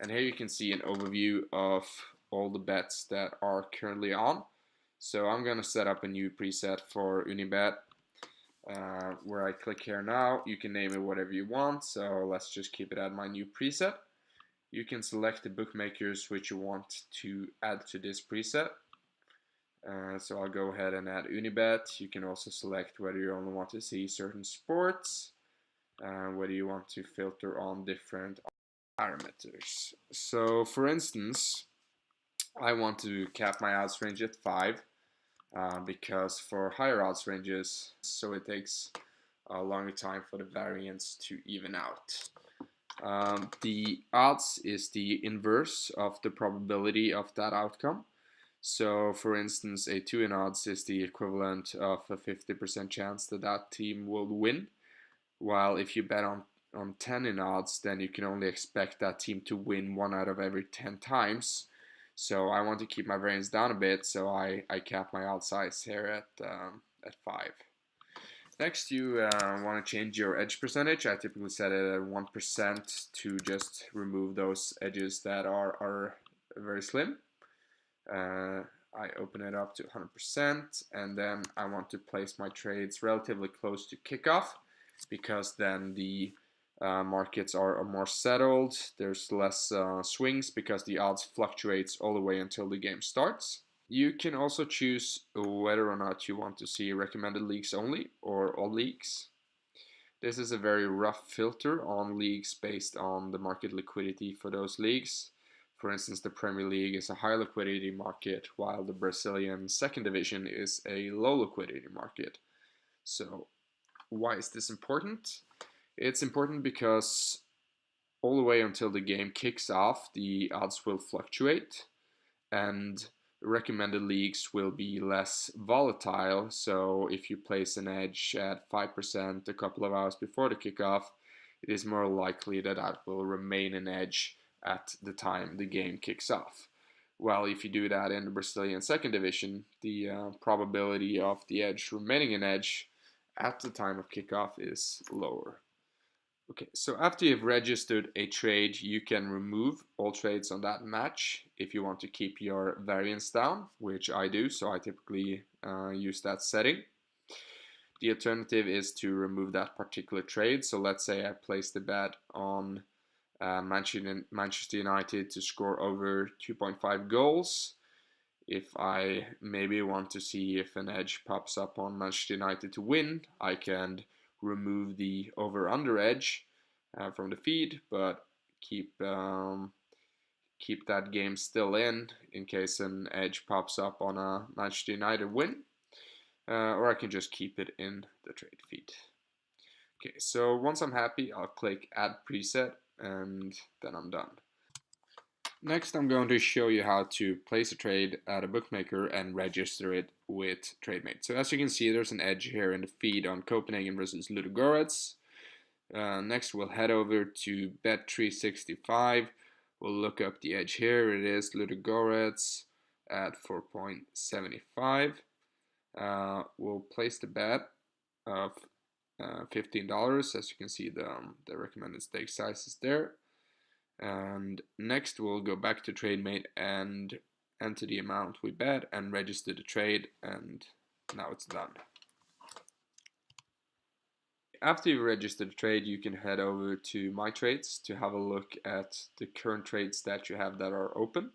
And here you can see an overview of all the bets that are currently on. So I'm going to set up a new preset for Unibet where I click here now. You can name it whatever you want, so let's just keep it at my new preset. You can select the bookmakers which you want to add to this preset. So I'll go ahead and add Unibet. You can also select whether you only want to see certain sports, whether you want to filter on different parameters. So for instance, I want to cap my odds range at 5 because for higher odds ranges, so it takes a longer time for the variance to even out. The odds is the inverse of the probability of that outcome. So for instance, a 2 in odds is the equivalent of a 50% chance that that team will win, while if you bet on 10 in odds, then you can only expect that team to win 1 out of every 10 times. So I want to keep my variance down a bit, so I cap my odds size here at 5. Next, you want to change your edge percentage. I typically set it at 1% to just remove those edges that are very slim. I open it up to 100%, and then I want to place my trades relatively close to kickoff, because then the markets are more settled. There's less swings because the odds fluctuates all the way until the game starts. You can also choose whether or not you want to see recommended leagues only or all leagues. This is a very rough filter on leagues based on the market liquidity for those leagues. For instance, the Premier League is a high liquidity market, while the Brazilian second division is a low liquidity market. So why is this important? It's important because all the way until the game kicks off, the odds will fluctuate, and recommended leagues will be less volatile. So if you place an edge at 5% a couple of hours before the kickoff, it is more likely that that will remain an edge at the time the game kicks off. While if you do that in the Brazilian second division, the probability of the edge remaining an edge at the time of kickoff is lower. Okay, so after you've registered a trade, you can remove all trades on that match if you want to keep your variance down, which I do, so I typically use that setting. The alternative is to remove that particular trade. So let's say I place the bet on Manchester United to score over 2.5 goals. If I maybe want to see if an edge pops up on Manchester United to win, I can remove the over-under edge from the feed, but keep that game still in case an edge pops up on a Manchester United win, or I can just keep it in the trade feed. Okay, so once I'm happy, I'll click Add Preset, and then I'm done. Next, I'm going to show you how to place a trade at a bookmaker and register it with Trademate. So as you can see, there's an edge here in the feed on Copenhagen versus Ludogorets. Next, we'll head over to Bet365. We'll look up the edge here. It is Ludogorets at 4.75. We'll place the bet of $15. As you can see, the recommended stake size is there. And next we'll go back to Trademate and enter the amount we bet and register the trade, and now it's done. After you register the trade, you can head over to My Trades to have a look at the current trades that you have that are open.